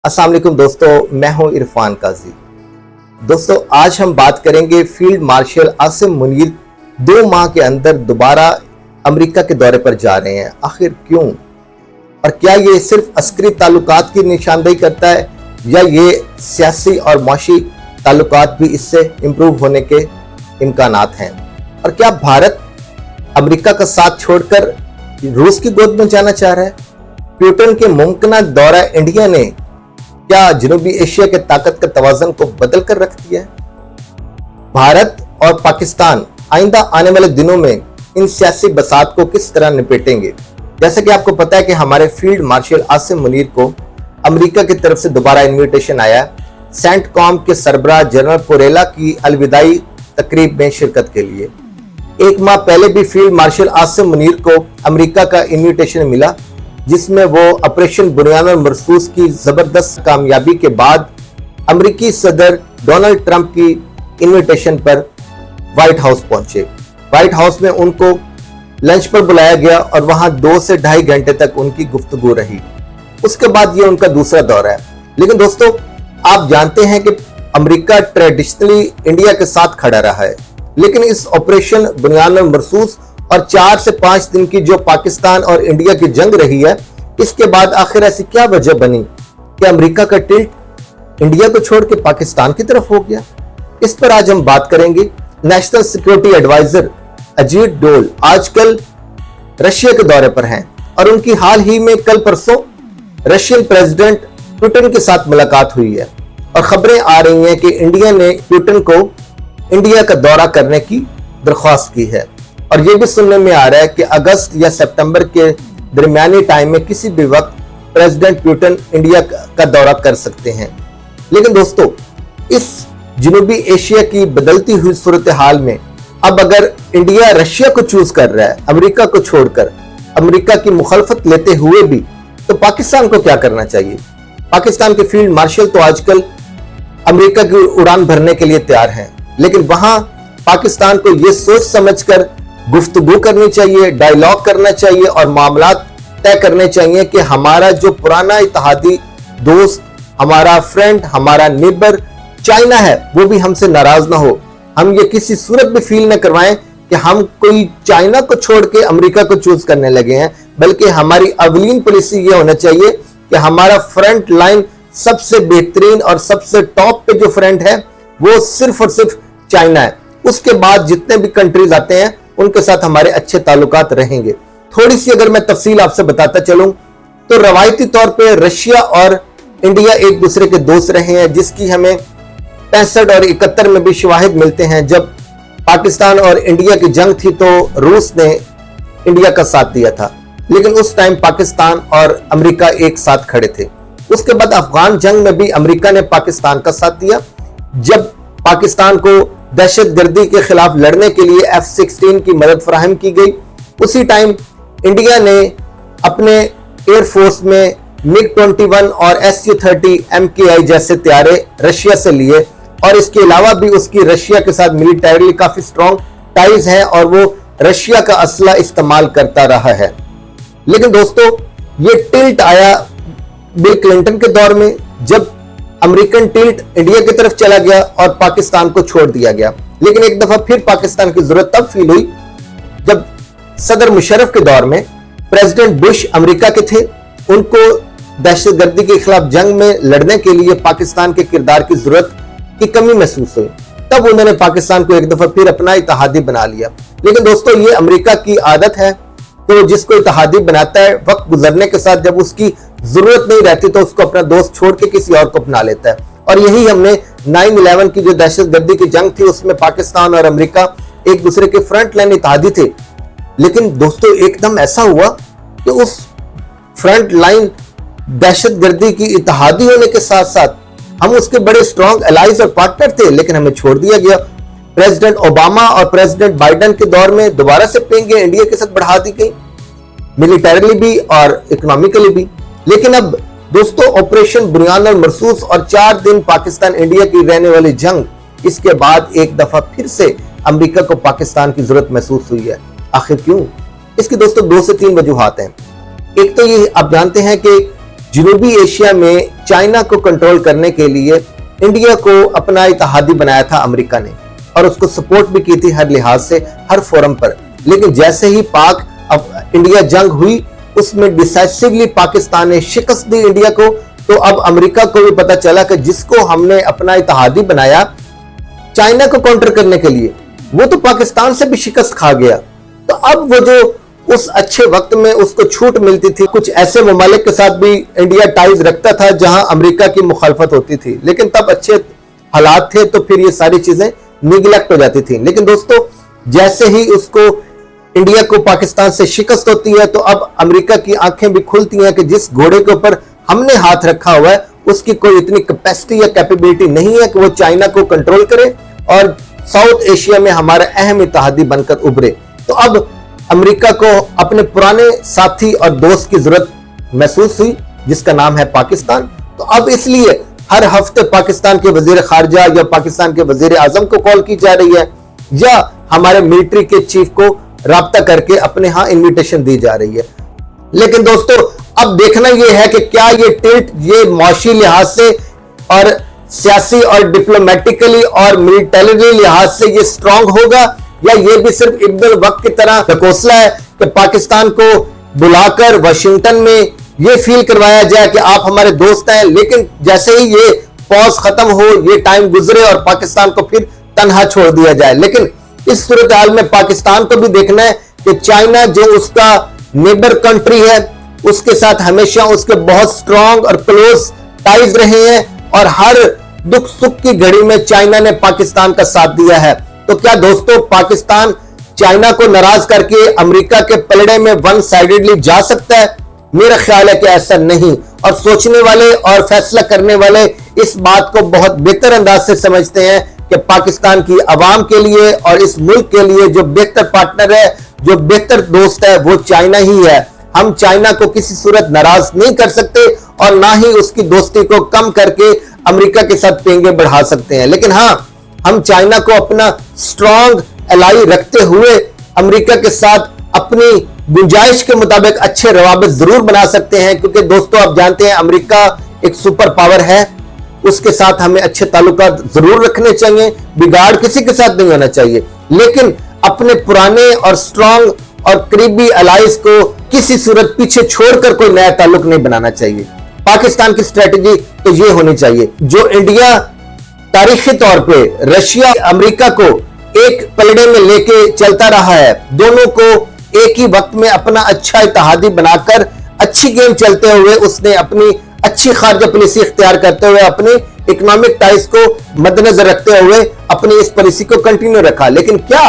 अस्सलाम वालेकुम दोस्तों, मैं हूं इरफान काजी। दोस्तों, आज हम बात करेंगे फील्ड मार्शल आसिम मुनीर 2 माह के अंदर दोबारा अमेरिका के दौरे पर जा रहे हैं। आखिर क्यों और क्या ये सिर्फ अस्करी ताल्लुकात की निशानदेही करता है या ये सियासी और माशी ताल्लुकात भी इससे इम्प्रूव होने के इम्कानात हैं? और क्या भारत अमेरिका का साथ छोड़कर रूस की गोद में जाना चाह रहा है? प्यूटन के मुमकिन दौरा इंडिया ने क्या जनूबी एशिया के ताकत के तवाज़ुन को बदल कर रख दिया है? भारत और पाकिस्तान आइंदा आने वाले दिनों में इन सियासी बसात को किस तरह निपटेंगे? जैसे कि आपको पता है कि हमारे फील्ड मार्शल आसिम मुनीर को अमेरिका की तरफ से दोबारा इन्विटेशन आया सेंटकॉम के सरबराह जनरल पोरेला की अलविदाई तकरीब में शिरकत के लिए। 1 माह पहले भी फील्ड मार्शल आसिम मुनीर को अमेरिका का इन्विटेशन मिला, जिसमें वो ऑपरेशन बुनियाद मरसूस की जबरदस्त कामयाबी के बाद अमेरिकी सदर डोनाल्ड ट्रंप की इन्विटेशन पर व्हाइट हाउस पहुंचे। व्हाइट हाउस में उनको लंच पर बुलाया गया और वहां 2 से ढाई घंटे तक उनकी गुफ्तगू रही। उसके बाद ये उनका दूसरा दौरा है। लेकिन दोस्तों, आप जानते हैं कि अमेरिका ट्रेडिशनली इंडिया के साथ खड़ा रहा है, लेकिन इस ऑपरेशन बुनियाद मरसूस और 4 से 5 दिन की जो पाकिस्तान और इंडिया की जंग रही है, इसके बाद आखिर ऐसी क्या वजह बनी कि अमेरिका का टिल्ट इंडिया को छोड़ के पाकिस्तान की तरफ हो गया? इस पर आज हम बात करेंगे। नेशनल सिक्योरिटी एडवाइजर अजीत डोल आजकल रशिया के दौरे पर हैं और उनकी हाल ही में कल परसों रशियन प्रेसिडेंट पुतिन के साथ मुलाकात हुई है और खबरें आ रही हैं कि इंडिया ने पुतिन को इंडिया का दौरा करने की दरख्वास्त की है और यह भी सुनने में आ रहा है कि अगस्त या सितंबर के दरमियानी टाइम में किसी भी वक्त प्रेसिडेंट पुतिन इंडिया का दौरा कर सकते हैं। लेकिन दोस्तों, इस जनूबी एशिया की बदलती हुई सूरत हाल में अब अगर इंडिया रशिया को चूज कर रहा है अमेरिका को छोड़कर, अमेरिका की मुखालफत लेते हुए भी, तो पाकिस्तान को क्या करना चाहिए? पाकिस्तान के फील्ड मार्शल तो आजकल अमेरिका की उड़ान भरने के लिए तैयार हैं, लेकिन वहां पाकिस्तान को यह सोच समझकर गुफ्तगू करनी चाहिए, डायलॉग करना चाहिए और मामला तय करने चाहिए कि हमारा जो पुराना इत्तेहादी दोस्त, हमारा फ्रेंड, हमारा नेबर चाइना है, वो भी हमसे नाराज ना हो। हम ये किसी सूरत भी फील न करवाएं कि हम कोई चाइना को छोड़ के अमेरिका को चूज करने लगे हैं, बल्कि हमारी अवलीन पॉलिसी ये होना चाहिए कि हमारा फ्रंट लाइन सबसे बेहतरीन और सबसे टॉप पे जो फ्रेंड है वो सिर्फ और सिर्फ चाइना है। उसके बाद जितने भी कंट्रीज आते हैं उनके साथ हमारे अच्छे ताल्लुकात रहेंगे। थोड़ी सी अगर मैं तफसील आपसे बताता चलूं तो रवायती तौर पे रशिया और इंडिया एक दूसरे के दोस्त रहे हैं, जिसकी हमें 65 और 71 में भी शवाहिद मिलते हैं। जब पाकिस्तान और इंडिया की जंग थी तो रूस ने इंडिया का साथ दिया था, लेकिन उस टाइम पाकिस्तान और अमेरिका एक साथ खड़े थे। उसके बाद अफगान जंग में भी अमेरिका ने पाकिस्तान का साथ दिया। जब पाकिस्तान को दहशतगर्दी के खिलाफ लड़ने के लिए F-16 की मदद फराहम की गई, उसी टाइम इंडिया ने अपने एयरफोर्स में MiG-21 और Su-30 MKI जैसे तैयारे रशिया से लिए और इसके अलावा भी उसकी रशिया के साथ मिलिटरीली काफी स्ट्रॉन्ग टाइज हैं और वो रशिया का असला इस्तेमाल करता रहा है। लेकिन दोस्तों, ये टिल्ट आया बिल क्लिंटन के दौर में, जब अमेरिकन टिल्ट इंडिया की तरफ चला गया और पाकिस्तान को छोड़ दिया गया। लेकिन एक दफा फिर पाकिस्तान की जरूरत तब फील हुई जब सदर मुशर्रफ के दौर में प्रेसिडेंट बुश अमेरिका के थे। उनको दहशतगर्दी के खिलाफ जंग में लड़ने के लिए पाकिस्तान के किरदार की जरूरत की कमी महसूस हुई। तब उन्होंने पाकिस्तान को एक दफा फिर अपना इत्तेहादी बना लिया। लेकिन दोस्तों, ये अमेरिका की आदत है कि वो जिसको इत्तेहादी बनाता है, वक्त गुजरने के साथ जब उसकी जरूरत नहीं रहती तो उसको अपना दोस्त छोड़ के किसी और को अपना लेता है। और यही हमने 9/11 की जो दहशतगर्दी की जंग थी उसमें पाकिस्तान और अमेरिका एक दूसरे के फ्रंट लाइन इत्तेहादी थे। लेकिन दोस्तों, एकदम ऐसा हुआ कि उस फ्रंट लाइन दहशतगर्दी की इत्तेहादी होने के साथ साथ हम उसके बड़े स्ट्रॉन्ग एलाइज और पार्टनर थे, लेकिन हमें छोड़ दिया गया। प्रेसिडेंट ओबामा और प्रेसिडेंट बाइडेन के दौर में दोबारा से पेंगे इंडिया के साथ बढ़ा दी गई, मिलिटरीली भी और इकोनॉमिकली भी। लेकिन अब दोस्तों, ऑपरेशन बुनियाद मरसूस और 4 दिन पाकिस्तान इंडिया की रहने वाली जंग, इसके बाद एक दफा फिर से अमेरिका को पाकिस्तान की जरूरत महसूस हुई है। आखिर क्यों? इसकी दोस्तों 2 से 3 वजूहात हैं। एक तो ये आप जानते हैं कि जनूबी एशिया में चाइना को कंट्रोल करने के लिए इंडिया को अपना इत्तेहादी बनाया था अमेरिका ने, और उसको सपोर्ट भी की थी हर लिहाज से, हर फोरम पर। लेकिन जैसे ही पाक अब इंडिया जंग हुई, उसमें डिसाइसिवली पाकिस्तान ने शिकस्त दी इंडिया को। तो अब अमेरिका को भी पता चला कि जिसको हमने अपना इत्तेहादी बनाया चाइना को काउंटर करने के लिए, वो तो पाकिस्तान से भी शिकस्त खा गया। तो अब वो जो उस अच्छे वक्त में उसको छूट मिलती थी, कुछ ऐसे ममालिक के साथ भी इंडिया टाइज रखता था जहां अमेरिका की मुखालफत होती थी, लेकिन तब अच्छे हालात थे, तो फिर ये सारी चीजें निगलेक्ट हो जाती थी। लेकिन दोस्तों, जैसे ही उसको इंडिया को पाकिस्तान से शिकस्त होती है, तो अब अमेरिका की आंखें भी खुलती हैं कि जिस घोड़े के ऊपर हमने हाथ रखा हुआ है उसकी कोई इतनी कैपेसिटी या कैपेबिलिटी नहीं है कि वो चाइना को कंट्रोल करे और साउथ एशिया में हमारा अहम इत्तेहादी बनकर उभरे। तो अब अमेरिका को अपने पुराने साथी और दोस्त की जरूरत महसूस हुई, जिसका नाम है पाकिस्तान। तो अब इसलिए हर हफ्ते पाकिस्तान के वजीर खारजा या पाकिस्तान के वजीर आजम को कॉल की जा रही है, या हमारे मिलिट्री के चीफ को राब्ता करके अपने यहां इन्विटेशन दी जा रही है। लेकिन दोस्तों, अब देखना यह है कि क्या ये टिल्ट, ये माशी लिहाज से और सियासी और डिप्लोमेटिकली और मिलिटरी लिहाज से ये स्ट्रांग होगा, या ये भी सिर्फ इब्न वक्त की तरह ढकोसला है कि पाकिस्तान को बुलाकर वाशिंगटन में ये फील करवाया जाए कि आप हमारे दोस्त हैं, लेकिन जैसे ही ये पॉज खत्म हो, ये टाइम गुजरे और पाकिस्तान को फिर तनहा छोड़ दिया जाए। लेकिन इस सूरत हाल में पाकिस्तान को भी देखना है कि चाइना जो उसका नेबर कंट्री है, उसके साथ हमेशा उसके बहुत स्ट्रांग और क्लोज टाइज रहे हैं, और हर दुख सुख की घड़ी में चाइना ने पाकिस्तान का साथ दिया है। तो क्या दोस्तों, पाकिस्तान चाइना को नाराज करके अमेरिका के पलड़े में वन साइडेडली जा सकता है? मेरा ख्याल है कि ऐसा नहीं, और सोचने वाले और फैसला करने वाले इस बात को बहुत बेहतर अंदाज से समझते हैं कि पाकिस्तान की आवाम के लिए और इस मुल्क के लिए जो बेहतर पार्टनर है, जो बेहतर दोस्त है, वो चाइना ही है। हम चाइना को किसी सूरत नाराज नहीं कर सकते और ना ही उसकी दोस्ती को कम करके अमेरिका के साथ पेंगे बढ़ा सकते हैं। लेकिन हाँ, हम चाइना को अपना स्ट्रांग एलाई रखते हुए अमेरिका के साथ अपनी गुंजाइश के मुताबिक अच्छे रवाबित जरूर बना सकते हैं, क्योंकि दोस्तों आप जानते हैं अमेरिका एक सुपर पावर है, उसके साथ हमें अच्छे ताल्लुकात जरूर रखने चाहिए, बिगाड़ किसी के साथ नहीं होना चाहिए, लेकिन अपने पुराने और स्ट्रांग और करीबी अलाइज को किसी सूरत पीछे छोड़कर कोई नया ताल्लुक नहीं बनाना चाहिए। पाकिस्तान की स्ट्रेटेजी तो ये होनी चाहिए, जो इंडिया तारीखी तौर पे रशिया अमेरिका को एक पलड़े में लेके चलता रहा है, दोनों को एक ही वक्त में अपना अच्छा इत्तेहादी बनाकर अच्छी गेम चलते हुए उसने अपनी अच्छी खारजा पॉलिसी इख्तियार करते हुए अपने इकोनॉमिक टाइज को मद्देनजर रखते हुए अपनी इस पॉलिसी को कंटिन्यू रखा। लेकिन क्या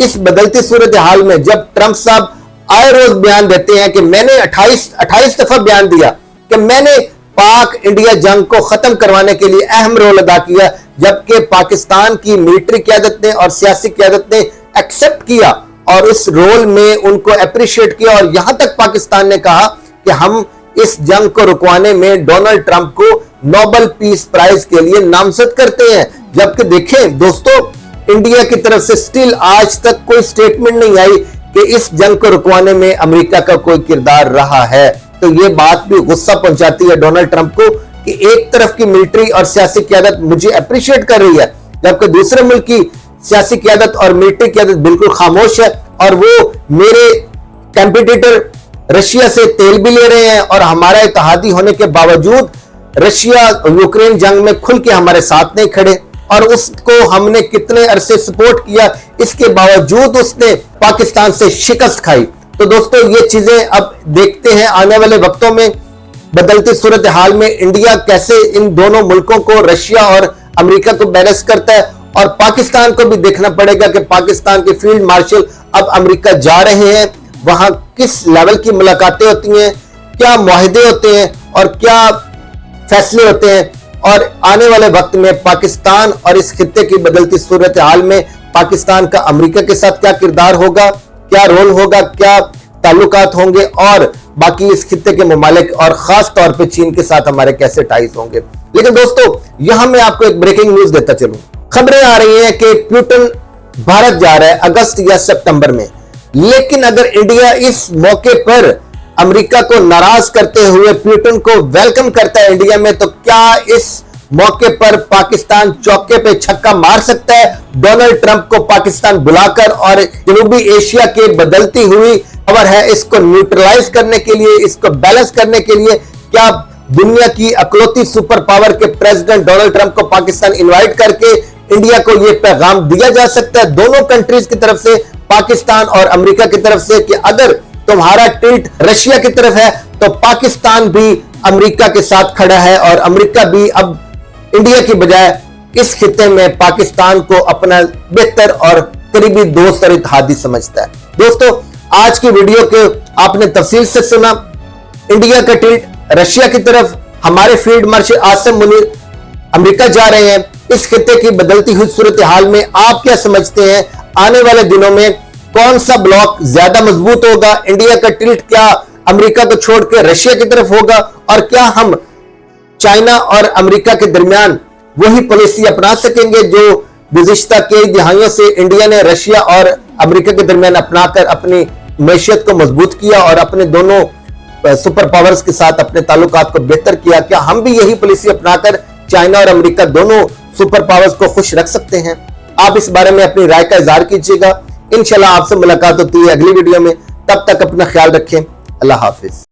इस बदलती सूरत हाल में, जब ट्रंप साहब आए रोज बयान देते हैं कि मैंने 28 दफा बयान दिया कि मैंने पाक इंडिया जंग को खत्म करवाने के लिए अहम रोल अदा किया, जबकि पाकिस्तान की मिलिट्री क़यादत ने और सियासी क़यादत ने एक्सेप्ट किया और उस रोल में उनको अप्रिशिएट किया, और यहां तक पाकिस्तान ने कहा कि हम इस जंग को रुकवाने में डोनाल्ड ट्रंप को नोबेल पीस प्राइज के लिए नामजद करते हैं। जबकि देखें दोस्तों, इंडिया की तरफ से स्टिल आज तक कोई स्टेटमेंट नहीं आई कि इस जंग को रुकवाने में अमेरिका का कोई किरदार रहा है। तो ये बात भी गुस्सा पहुंचाती है डोनाल्ड ट्रंप को कि एक तरफ की मिलिट्री और सियासी क़यादत मुझे अप्रिशिएट कर रही है, जबकि दूसरे मुल्क की सियासी क़यादत और मिलिट्री क़यादत बिल्कुल खामोश है, और वो मेरे कंपटीटर रशिया से तेल भी ले रहे हैं, और हमारा इत्तेहादी होने के बावजूद रशिया यूक्रेन जंग में खुल के हमारे साथ नहीं खड़े, और उसको हमने कितने अरसे सपोर्ट किया, इसके बावजूद उसने पाकिस्तान से शिकस्त खाई। तो दोस्तों, ये चीजें अब देखते हैं आने वाले वक्तों में बदलती सूरत हाल में इंडिया कैसे इन दोनों मुल्कों को, रशिया और अमेरिका को बैलेंस करता है, और पाकिस्तान को भी देखना पड़ेगा कि पाकिस्तान के फील्ड मार्शल अब अमेरिका जा रहे हैं, वहां किस लेवल की मुलाकातें होती हैं, क्या मुआहदे होते हैं और क्या फैसले होते हैं, और आने वाले वक्त में पाकिस्तान और इस खित्ते की बदलती सूरत हाल में पाकिस्तान का अमेरिका के साथ क्या किरदार होगा, क्या रोल होगा, क्या ताल्लुकात होंगे, और बाकी इस खित्ते के ममालिक और खास तौर पे चीन के साथ हमारे कैसे टाइज होंगे। लेकिन दोस्तों, यहां मैं आपको एक ब्रेकिंग न्यूज देता चलूं। खबरें आ रही हैं कि पुतिन भारत जा रहा है अगस्त या सितंबर में, लेकिन अगर इंडिया इस मौके पर अमेरिका को नाराज करते हुए पुतिन को वेलकम करता है इंडिया में, तो क्या इस मौके पर पाकिस्तान चौके पे छक्का मार सकता है? डोनाल्ड ट्रंप को पाकिस्तान बुलाकर और जनूबी एशिया के बदलती हुई पावर है इसको न्यूट्रलाइज करने के लिए, इसको बैलेंस करने के लिए क्या दुनिया की अकलौती सुपर पावर के प्रेसिडेंट डोनाल्ड ट्रंप को पाकिस्तान इनवाइट करके इंडिया को यह पैगाम दिया जा सकता है दोनों कंट्रीज की तरफ से, पाकिस्तान और अमेरिका की तरफ से, कि अगर तुम्हारा टिल्ट रशिया की तरफ है तो पाकिस्तान भी अमेरिका के साथ खड़ा है और अमेरिका भी अब इंडिया की बजाय इस खिते में पाकिस्तान को अपना बेहतर और करीबी दोस्त और इत्तेहादी समझता है। दोस्तों, आज की वीडियो के आपने तफसील से सुना, इंडिया का टिल्ट रशिया की तरफ, हमारे field marshal Asim Munir America जा रहे हैं। इस खिते की बदलती हुई सूरत हाल में आप क्या समझते हैं? आने वाले दिनों में कौन सा ब्लॉक ज्यादा मजबूत होगा? इंडिया का टिल्ट क्या अमेरिका को छोड़ के रशिया की तरफ होगा? और क्या हम चाइना और अमेरिका के दरमियान वही पॉलिसी अपना सकेंगे जो गुज़िश्ता कई दिहाइयों से इंडिया ने रशिया और अमेरिका के दरमियान अपनाकर अपनी मैशियत को मजबूत किया और अपने दोनों सुपर पावर्स के साथ अपने ताल्लुकात को बेहतर किया? क्या हम भी यही पॉलिसी अपनाकर चाइना और अमेरिका दोनों सुपर पावर्स को खुश रख सकते हैं? आप इस बारे में अपनी राय का इजहार कीजिएगा। इंशाल्लाह आपसे मुलाकात होती है अगली वीडियो में। तब तक अपना ख्याल रखें। अल्लाह हाफिज।